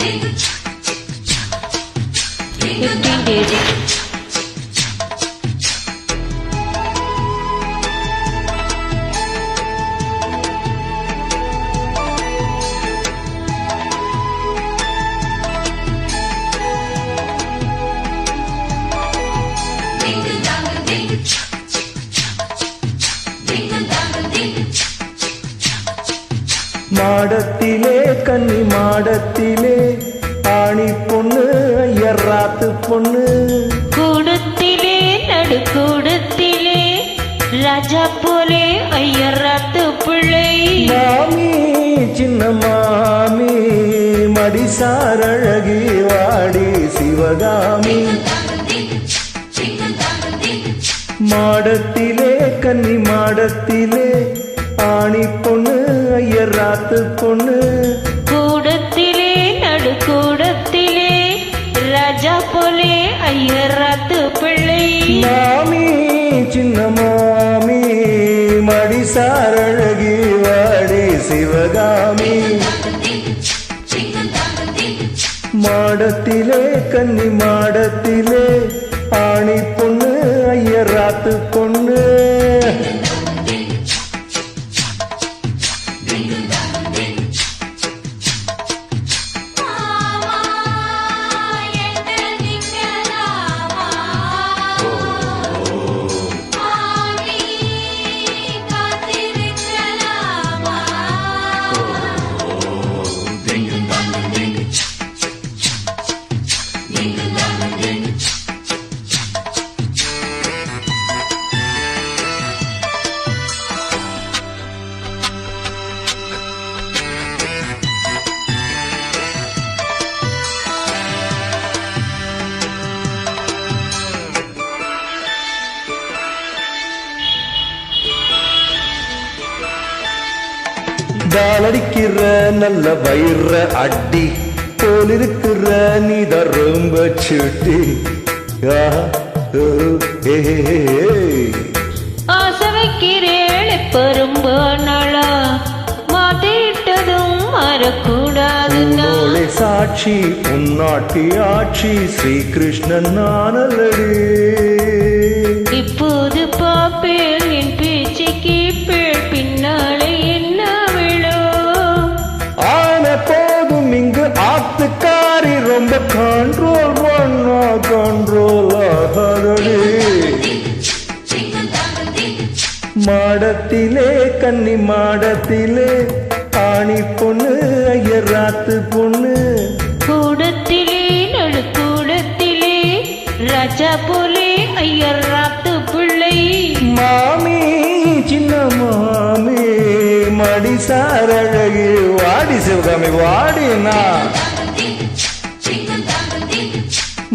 15 days. மாடத்திலே கன்னி மாடத்திலே ஆணி பொண்ணு ஐயராத்து பொண்ணு கூடத்திலே நடு கூடத்திலே ராஜா போலே ஐயராத்து பிள்ளை மாமி சின்ன மாமி மடிசாரழகி வாடி சிவகாமி மாடத்திலே கன்னி மாடத்திலே ஆணி பொண்ணு ஐயராத்து பொண்ணு கூடத்திலே நடு கூடத்திலே ராஜா போலே ஐயராத்து பிள்ளை மாமி சின்ன மாமி மடிசாரழகி வாடி சிவகாமி மாடத்திலே கன்னி மாடத்திலே ஆணி பொண்ணு ஐயராத்து பொண்ணு டாலடிக்கிற நல்ல வயிற அடி போல் இருக்கிற நீத ரொம்ப சுட்டி ஆசை வைக்கிறேள் பெரும்ப நாளா மாத்திட்டதும் மறக்கூடாது உன்னோளே சாட்சி உன்னாட்டி ஆட்சி ஸ்ரீகிருஷ்ணன் நானல்லடி இப்போது பாப்பேன் என் பேச்சு கேப்பேள் பின்னாலே என்ன விழோ ஆன போதும் இங்கு ஆத்துக்காரி ரொம்ப கண்ட்ரோல் பண்ணா கண்ட்ரோல் ஆகாதடி மாடத்திலே கன்னி மாடத்திலே ஆணி பொண்ணு ஐயராத்து பொண்ணு கூடத்திலே நடு கூடத்திலே ராஜா போலே ஐயராத்து பிள்ளை மாமி சின்ன மாமி மடிசாரழகி வாடி சிவகாமி வாடினா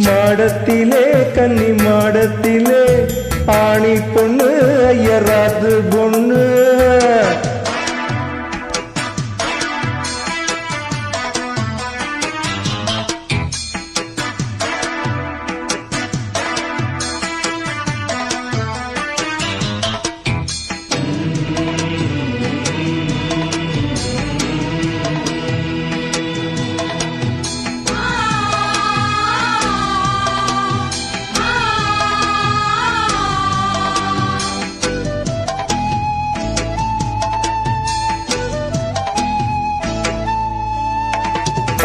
மாடத்திலே கன்னி மாடத்திலே ஆணி பொண்ணு ஐயராத்து பொண்ணு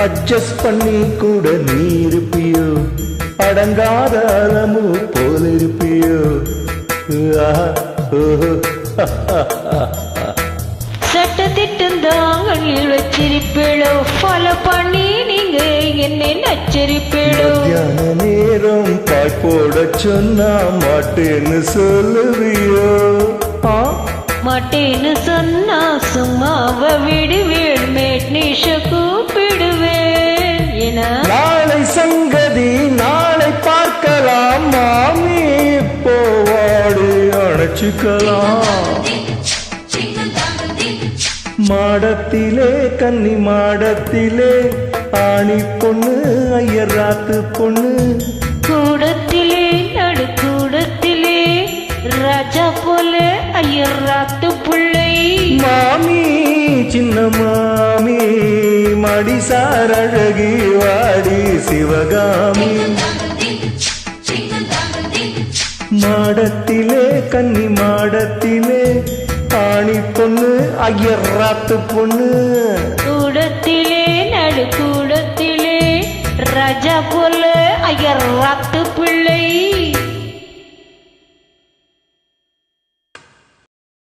அட்ஜஸ்ட் பண்ணி கூட நீ இருப்பியோ அடங்காத அலமு போல் இருப்பியோ சட்டத்திட்டம் தாங்களில் வச்சிருப்பேளோ ஃபாலோ பண்ணி நீங்க என்னை நச்சரிப்பேளோ மத்தியான நேரம் பாய் போட சொன்னா மாட்டேன்னு சொல்லுவியோ மாட்டேன்னு சொன்னா சும்மாவ விடுவேள் மேட்னிஷ கூப்பிடுவேன் என நாளை சங்கதி நாளை பார்க்கலாம் மாமி போவாடு அணைச்சுக்கலாம் மாடத்திலே கன்னி மாடத்திலே ஆணி பொண்ணு ஐயராத்து பொண்ணு கூடத்திலே நடு கூடத்திலே ராஜா போல ஐயராத்து பிள்ளை மாமி சின்ன மாமி மடிசார் அழகி வாடி சிவகாமி மாடத்திலே கன்னி மாடத்திலே ஆணி பொண்ணு ஐயராத்து பொண்ணு கூடத்திலே நடு கூடத்திலே ராஜா போல ஐயர் ராத்து பிள்ளை